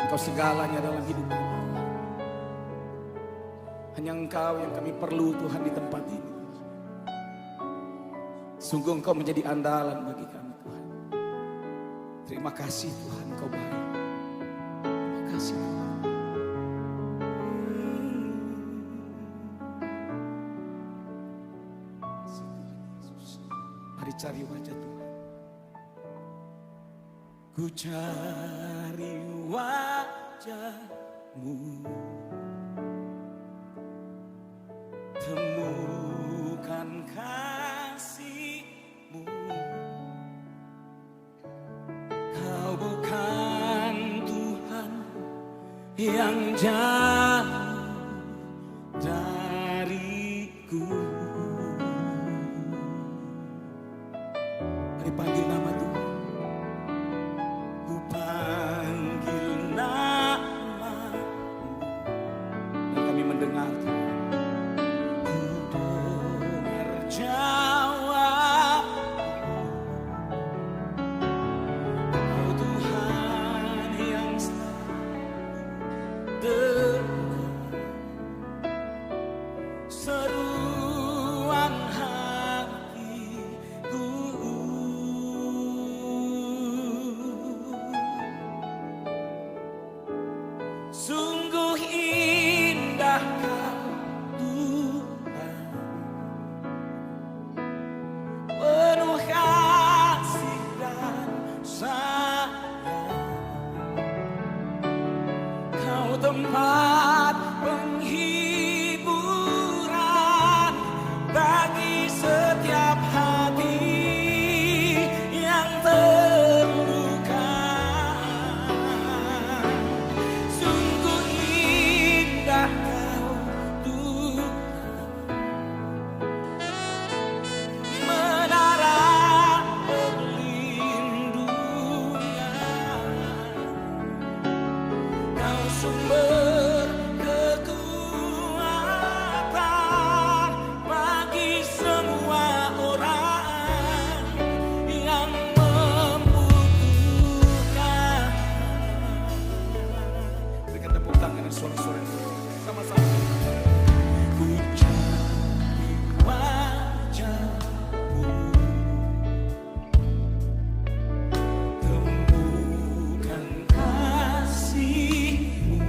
Engkau segalanya dalam hidup kami. Hanya Engkau yang kami perlu Tuhan di tempat ini. Sungguh Engkau menjadi andalan bagi kami Tuhan. Terima kasih Tuhan, Engkau baik. Terima kasih Tuhan. Mari cari wajah Tuhan. Ku cari wajah-Mu, temukan kasih-Mu. Kau bukan Tuhan yang jauh dariku. Mari panggil nama Tuhan. Ku panggil nama-Mu dan kami mendengar Tuhan. Ku dengar jawab. Oh Tuhan yang selalu seruan hatiku. Sungguh indah Kau Tuhan, penuh kasih dan sayang. Kau tempat penghiburan bagi setiap hati yang terluka. Sungguh indah Kau Tuhan, menara perlindungan. Kau sumber kekuatan bagi semua orang yang membutuhkan. Berikan tepuk tangan dan suara-suara sama-sama. Ku cari wajah-Mu, temukan kasih-Mu.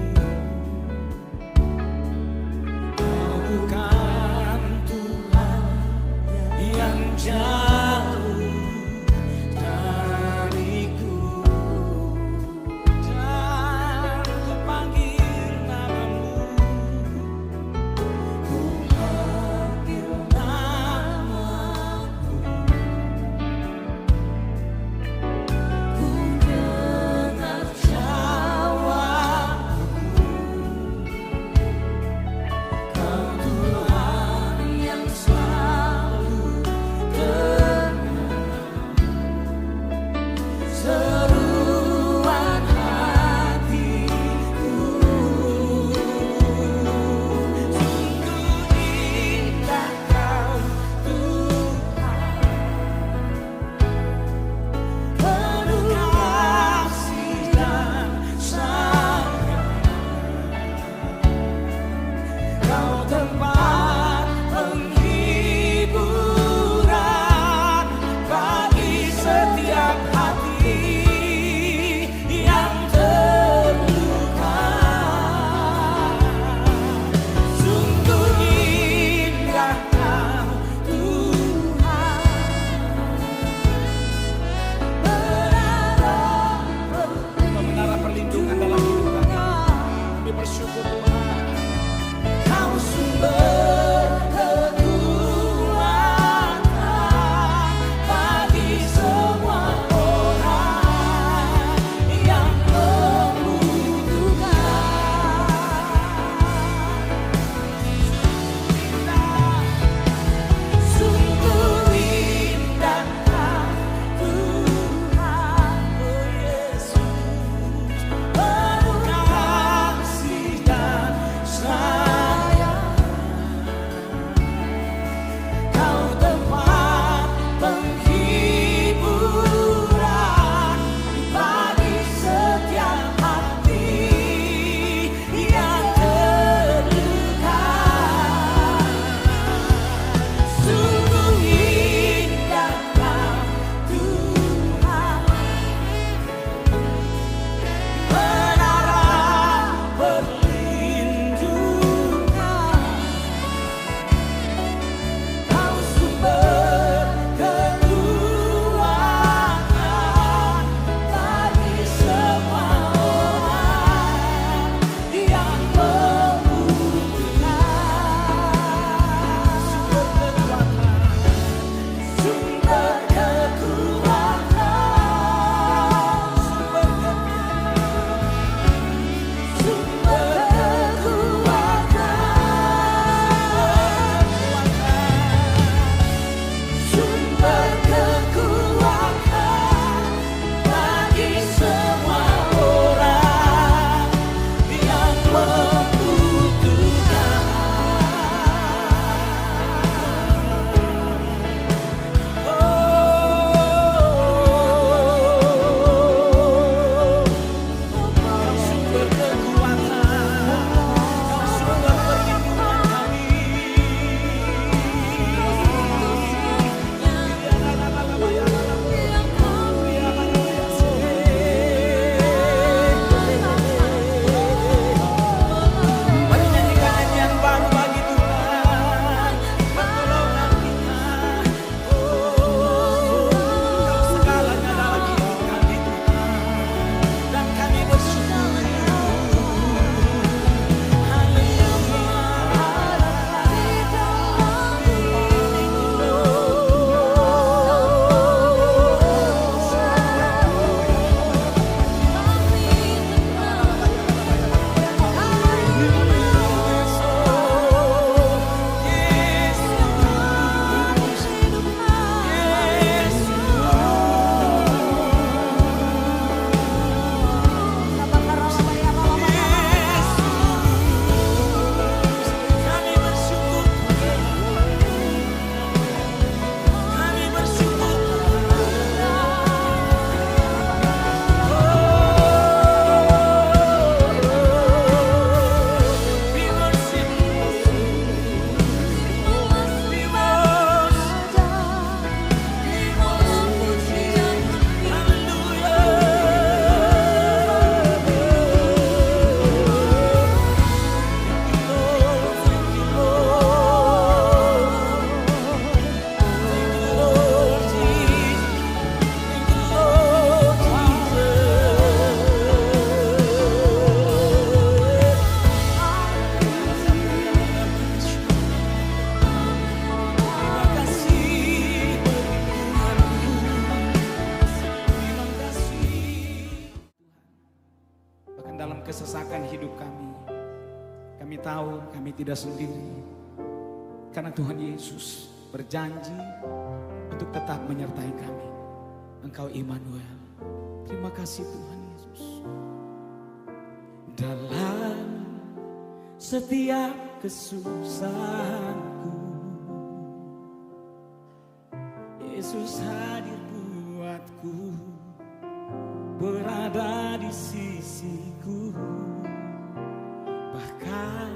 kesesakan hidup kami. Kami tahu kami tidak sendiri. Karena Tuhan Yesus berjanji untuk tetap menyertai kami. Engkau Immanuel. Terima kasih Tuhan Yesus. Dalam setiap kesusahanku, Yesus hadir buatku, berada di sisiku. Bahkan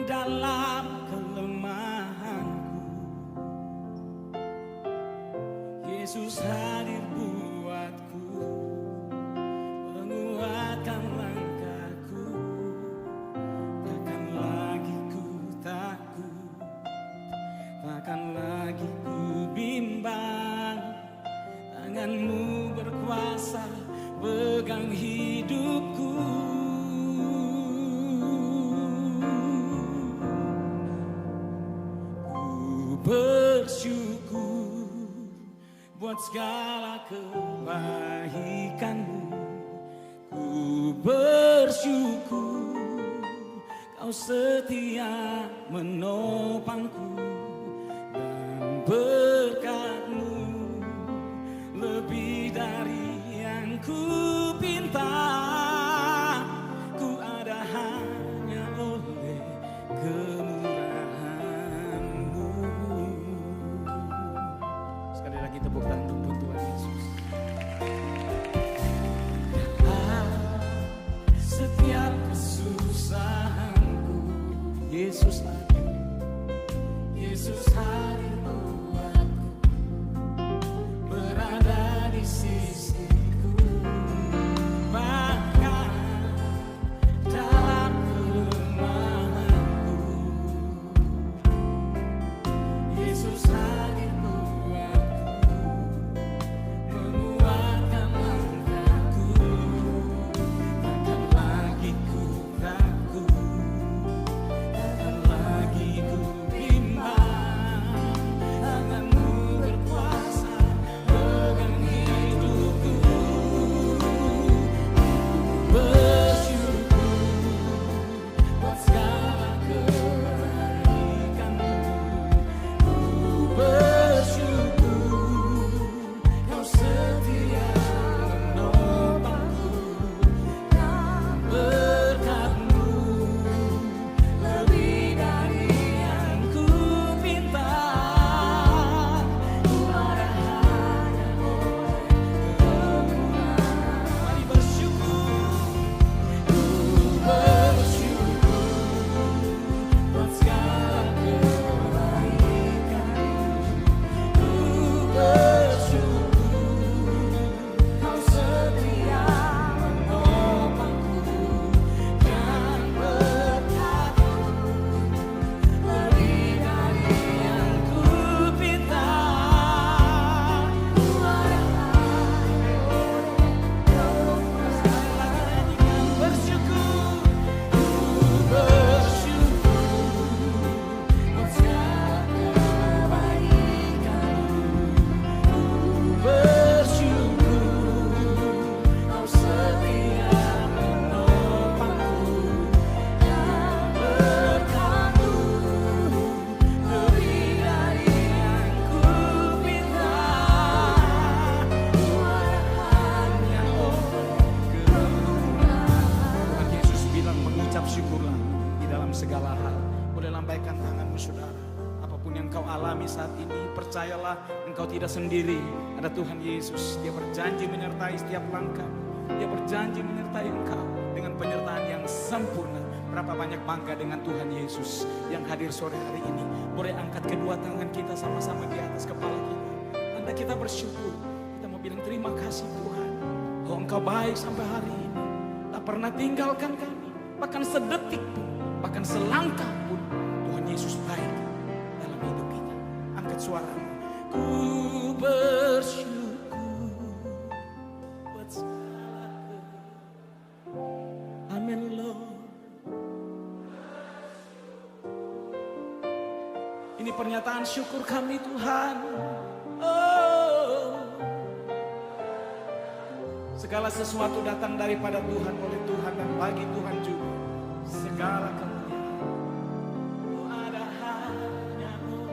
dalam kelemahanku, Yesus hadir buatku, menguatkan langkahku. Takkan lagi ku takut, takkan lagi ku bimbang. Tanganmu berkuasa pegang hidupku. Bersyukur buat segala kebaikanmu. Ku bersyukur kau setia menopangku. Dan berkat-Mu lebih dari yang ku pinta. Ku ada hanya oleh kemurahan-Mu. Sekali lagi tepuk tangan untuk Tuhan Yesus. Dalam setiap kesusahanku, Yesus hadir. Yesus hadir buatku, berada di sisiku. Bahkan dalam kelemahanku, Yesus hadir buatku, menguatkan langkahku. Takkan lagi ku takut, takkan lagi ku bimbang. Tangan-Mu berkuasa pegang hidupku. Bersyukur buat segala kebaikan-Mu. Ku bersyukur kau setia menopangku. Dan berkat-Mu lebih dari yang ku pinta. Ku ada hanya oleh kemurahan-Mu. Mari bersyukur. Ku bersyukur buat segala kebaikan-Mu. Ku bersyukur kau setia menopangku. Dan berkat-Mu lebih dari yang ku pinta. Ku ada hanya oleh kemurahan-Mu. Bersyukur. Ku bersyukur buat segala kebaikan-Mu. Ku bersyukur kau setia menopangku. Dan berkat-Mu lebih dari yang ku pinta. Ku ada hanya oleh kemurahan-Mu. Tuhan Yesus bilang mengucap syukurlah di dalam segala hal. Boleh lambaikan tanganmu saudara. Apapun yang kau alami saat ini, percayalah engkau tidak sendiri. Ada Tuhan Yesus. Dia berjanji menyertai setiap langkah. Dia berjanji menyertai engkau dengan penyertaan yang sempurna. Berapa banyak bangga dengan Tuhan Yesus yang hadir sore hari ini. Boleh angkat kedua tangan kita sama-sama di atas kepala kita. Tanda kita bersyukur. Kita mau bilang terima kasih Tuhan. Oh engkau baik sampai hari ini. Tak pernah tinggalkan kami. Bahkan sedetik pun, bahkan selangkah pun Tuhan Yesus baik dalam hidup kita. Angkat suaramu. Ku bersyukur buat segala Amin Lord. Ini pernyataan syukur kami Tuhan. Oh, Segala sesuatu datang daripada Tuhan, oleh Tuhan, dan bagi Tuhan juga. Segala kemuliaan ada hanya-Mu.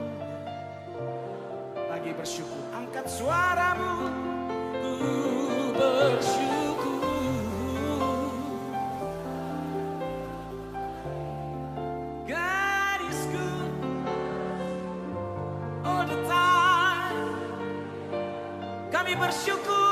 Lagi bersyukur, angkat suaramu, ku bersyukur. God is good all the time. Kami bersyukur.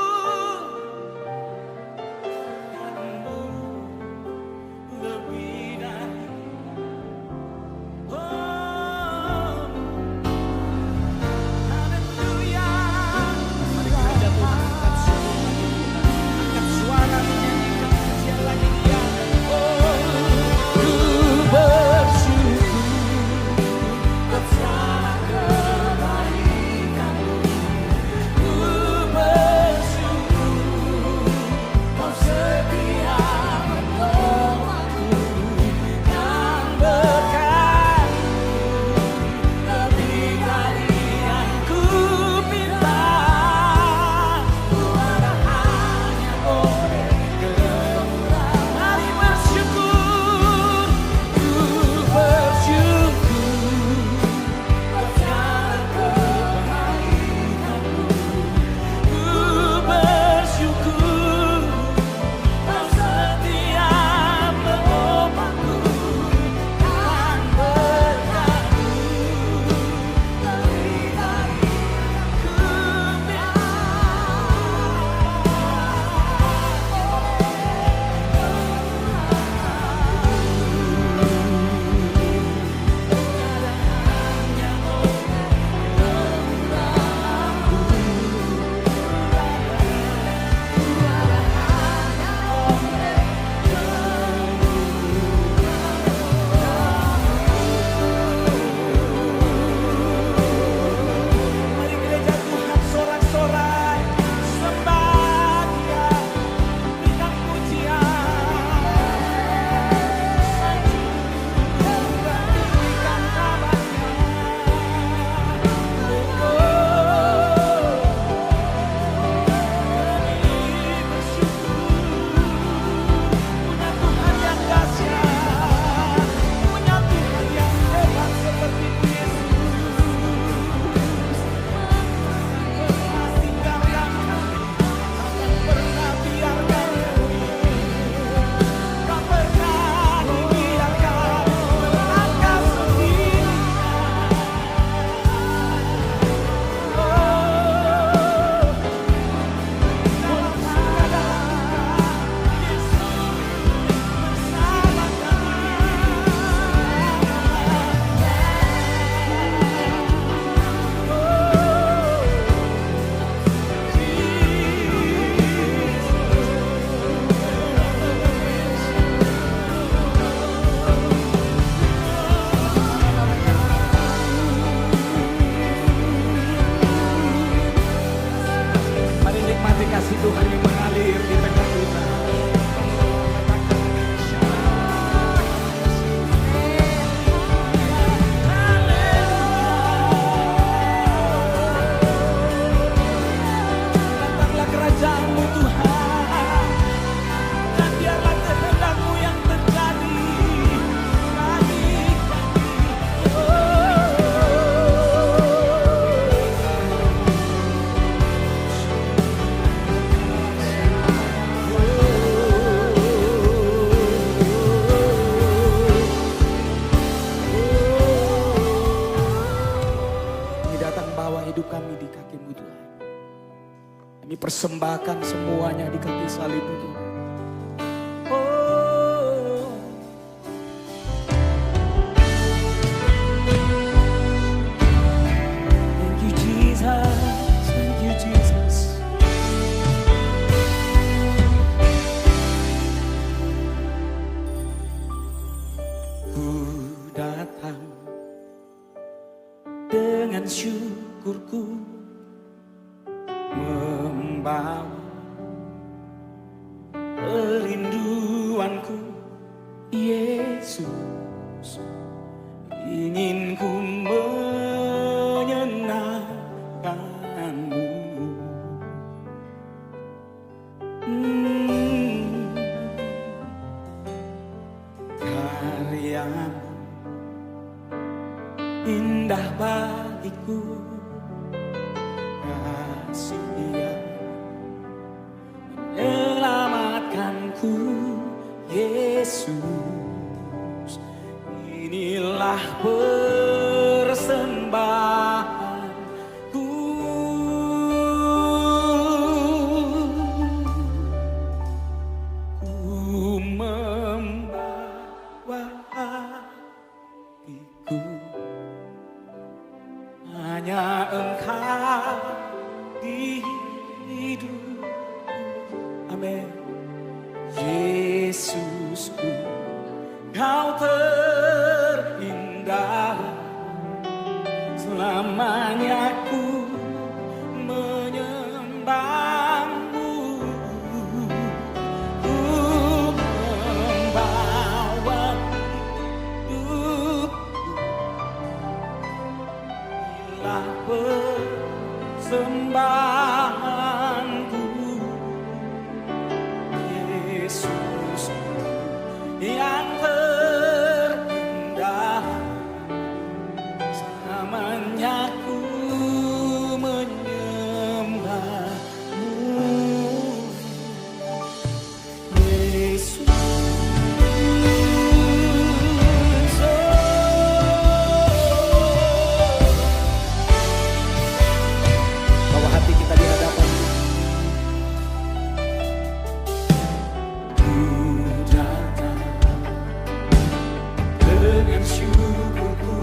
Kasih Tuhan yang mengalir di tengah kita. Datanglah kerajaan-Mu Tuhan, dan biarlah kehendak-Mu yang terjadi bagi kami. Hidup kami di kaki-Mu Tuhan. Kami persembahkan semuanya di kaki salib-Mu Tuhan. Oh. Thank you Jesus, thank you Jesus. Ku datang dengan syukurku, membawa kerinduanku, Yesus. Ingin ku menyenangkan-Mu. kemuliaan indah bagiku, kasih yang menyelamatkanku, Yesus. Inilah persembahanku, ku membawa hatiku, hanya Engkau di hidupku. Amin. Yesusku, Kau terindah, selamanya ku menyembahmu. Ku membawa hidupku, inilah persembahanku, Yesus yang terindah, selamanya ku menyembahmu, Yesus. Bawa hati kita di hadapan dengan syukurku,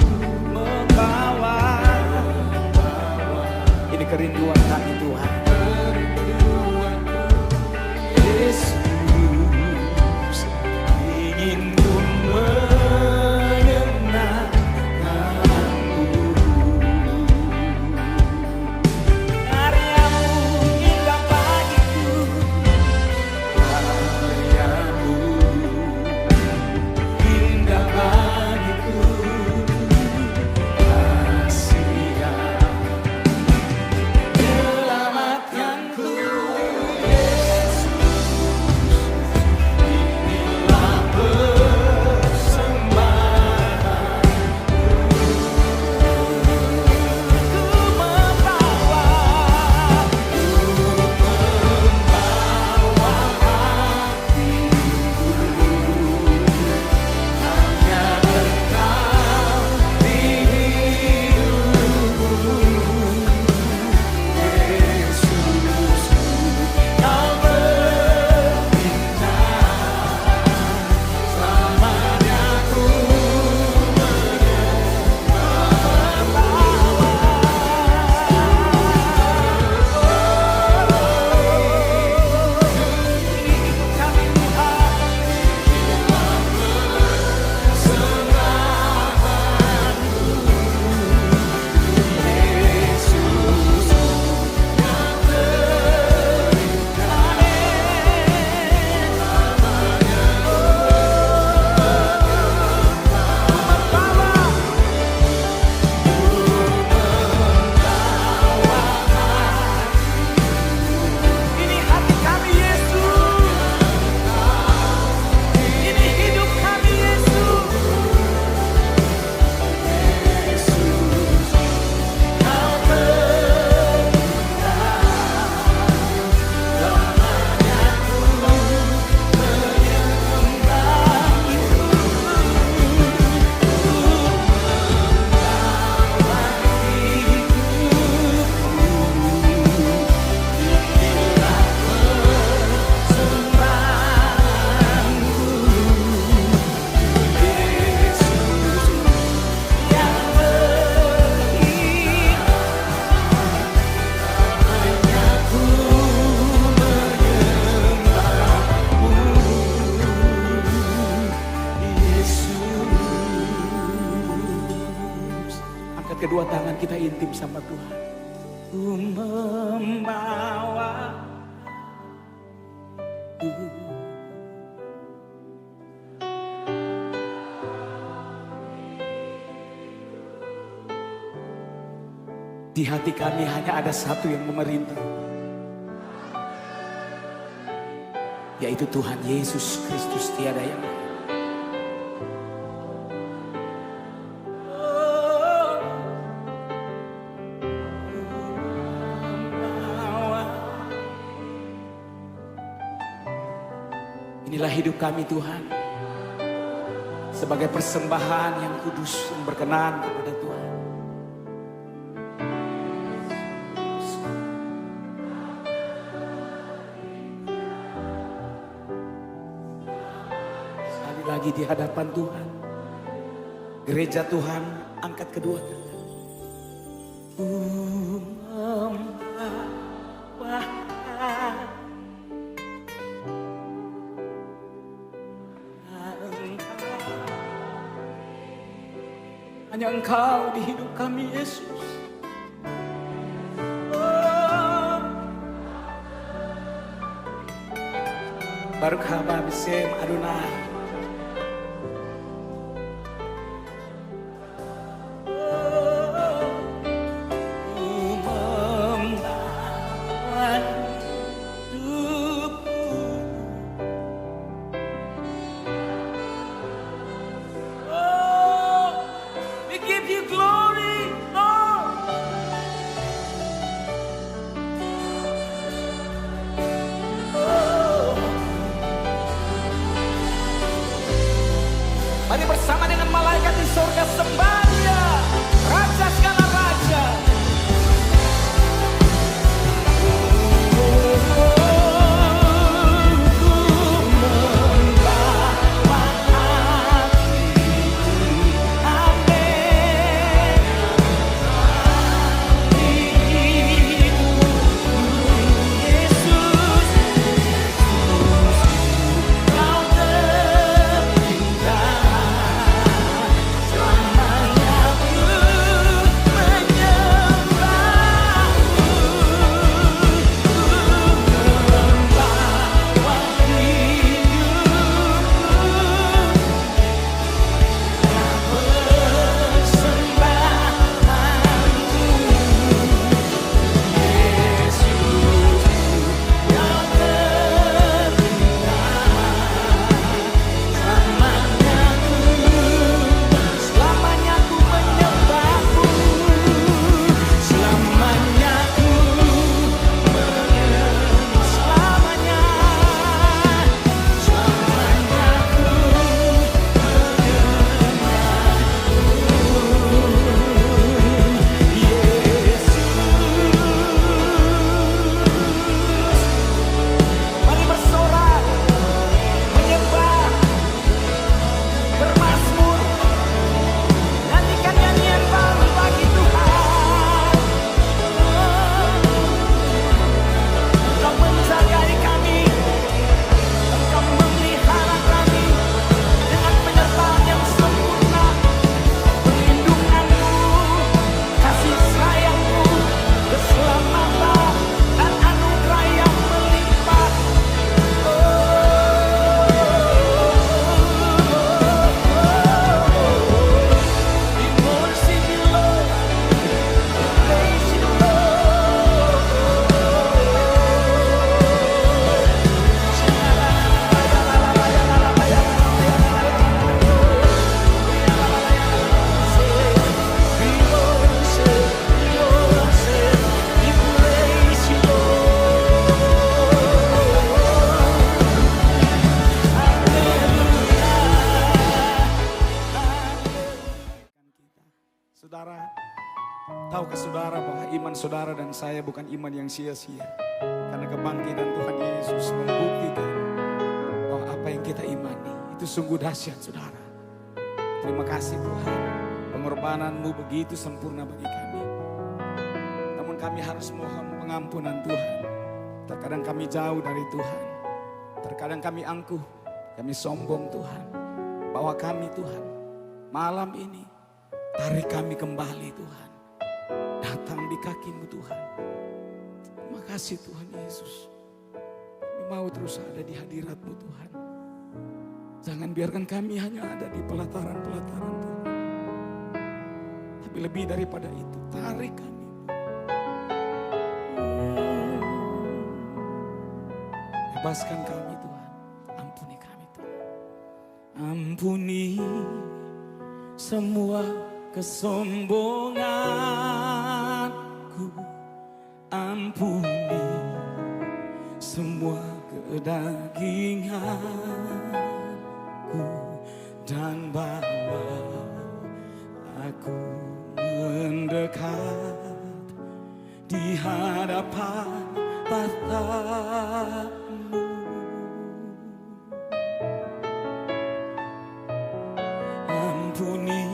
membawa ini kerinduan kami Tuhan, Yesus, ingin ku menyenangkanmu. Karyamu indah bagiku, karyamu indah bagiku, kasih yang menyelamatkanku, Yesus. Inilah persembahanku, ku membawa kedua tangan kita intim sama Tuhan. Ku membawa di hati kami hanya ada satu yang memerintah, yaitu Tuhan Yesus Kristus, tiada yang lain. hidup kami Tuhan. Sebagai persembahan yang kudus, yang berkenan kepada Tuhan. Sekali lagi di hadapan Tuhan. Gereja Tuhan angkat kedua tangan. Hanya Engkau di hidup kami Yesus. Baruch haba b'shem Adonai. Mari bersama dengan malaikat di surga sembah Dia, Raja segala raja. Saudara, tahukah saudara bahwa iman saudara dan saya bukan iman yang sia-sia? Karena kebangkitan Tuhan Yesus membuktikan bahwa apa yang kita imani itu sungguh dahsyat saudara. Terima kasih Tuhan, pengorbananmu begitu sempurna bagi kami. Namun kami harus mohon pengampunan Tuhan. Terkadang kami jauh dari Tuhan. Terkadang kami angkuh, kami sombong Tuhan. Bahwa kami Tuhan, malam ini tarik kami kembali Tuhan. Datang di kaki-Mu Tuhan. Terima kasih Tuhan Yesus. Kami mau terus ada di hadirat-Mu Tuhan. Jangan biarkan kami hanya ada di pelataran-pelataran Tuhan. Tapi lebih daripada itu, tarik kami. Bebaskan kami Tuhan. Ampuni kami Tuhan. Ampuni semua kesombonganku, ampuni semua kedaginganku dan bawa aku mendekat di hadapan tahta-Mu. Ampuni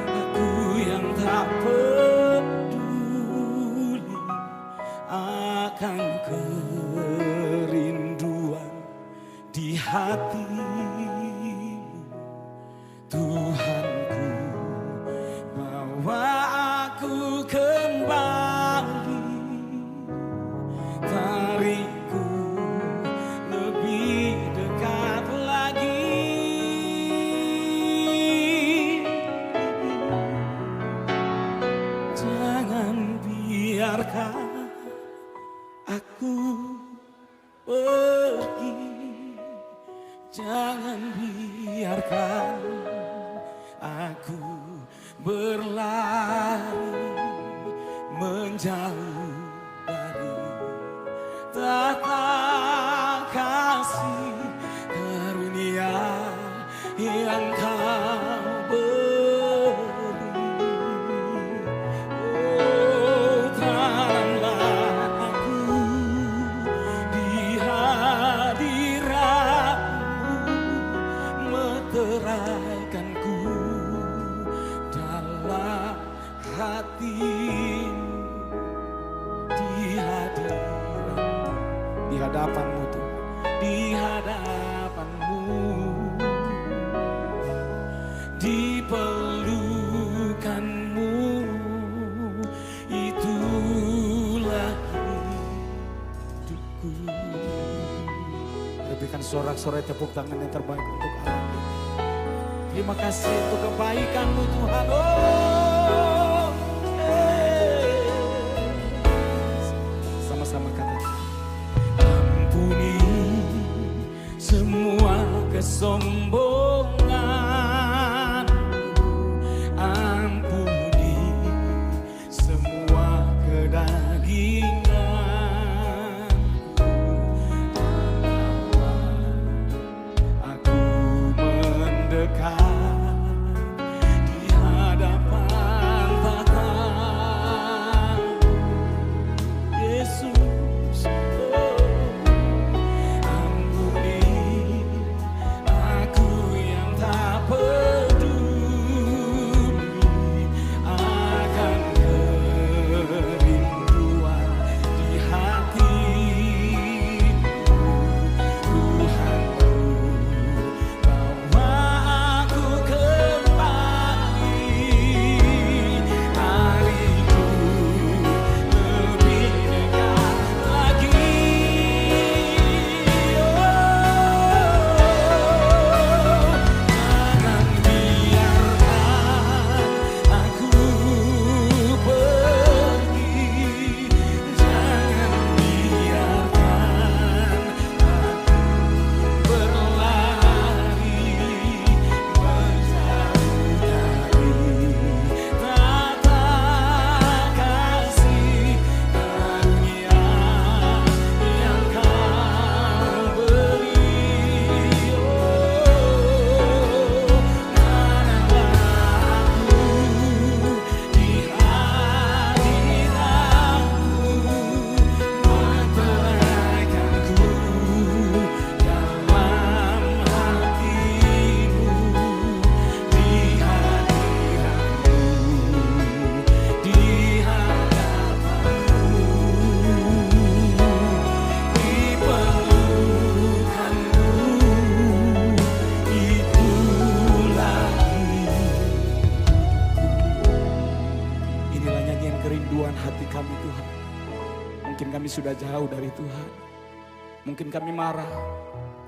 aku yang tak peduli akan kerinduan di hati-Mu. Tuhanku, bawa aku kembali, tariku lebih dekat lagi. Jangan biarkan aku pergi, jangan biarkan aku berlari menjauh dari tahta kasih karunia yang Kau beri. Oh, tanamlah aku di hadirat-Mu, meteraikanku dalam hati-Mu, di hadirat-Mu, di hadapan-Mu Tuhan, di hadapan-Mu, di pelukan-Mu, itulah hidupku. Berikan sorak-sorai tepuk tangan yang terbaik untuk Allah. Terima kasih untuk kebaikan-Mu Tuhan. Oh, sama-sama katakan. Ampuni semua kesombongan, ampuni semua kedagingan. Aku mendekat di hadapan tahta Yesus. Ampuni aku yang tak peduli akan kerinduan di hati-Mu. Tuhanku, bawa aku kembali, hariku lebih dekat lagi. Jangan biarkan aku pergi, jangan biarkan aku berlari menjauh dari tahta kasih karunia yang Kau beri. Tanamlah aku di hadirat-Mu, meteraikanku dalam hati-Mu, di hadirat-Mu, di hadapan-Mu, di pelukan-Mu, itulah Inilah nyanyian kerinduan hati kami Tuhan. Mungkin kami sudah jauh dari Tuhan, mungkin kami marah,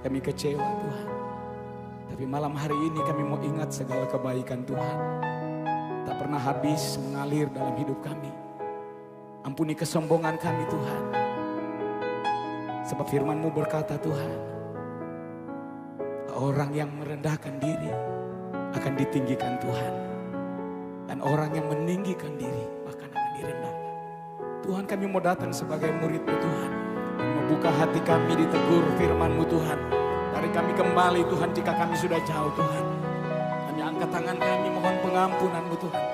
kami kecewa Tuhan. Tapi malam hari ini kami mau ingat segala kebaikan Tuhan, tak pernah habis mengalir dalam hidup kami. Ampuni kesombongan kami Tuhan, sebab firman-Mu berkata Tuhan, orang yang merendahkan diri akan ditinggikan Tuhan, dan orang yang meninggikan diri bahkan akan direndahkan. Tuhan, kami mau datang sebagai murid-Mu Tuhan, Membuka hati kami ditegur firman-Mu Tuhan. Tarik kami kembali Tuhan jika kami sudah jauh Tuhan. Kami angkat tangan kami mohon pengampunan-Mu Tuhan.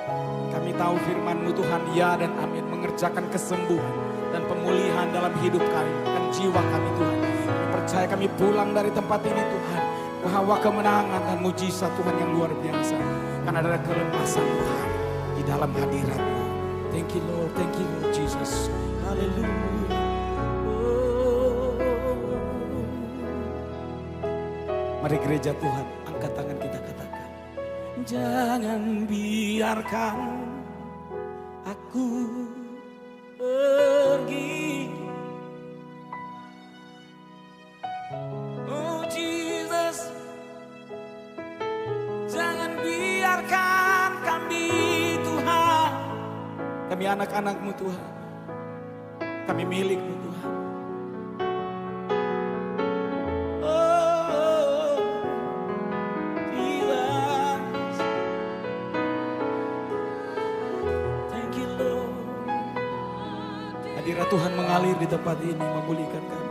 Kami tahu firman-Mu Tuhan ya dan amin. Mengerjakan kesembuhan dan pemulihan dalam hidup kami dan jiwa kami Tuhan. Kami percaya kami pulang dari tempat ini Tuhan. Bahwa kemenangan dan mujizat Tuhan yang luar biasa. Karena ada kelepasan Tuhan di dalam hadirat-Mu. Thank you Lord Jesus. Haleluya. Mari gereja Tuhan, angkat tangan kita katakan. Jangan biarkan aku pergi. Oh Jesus, jangan biarkan kami Tuhan. Kami anak-anak-Mu Tuhan. Kami milik-Mu Tuhan. Hadirat Tuhan mengalir di tempat ini, memulihkan kami.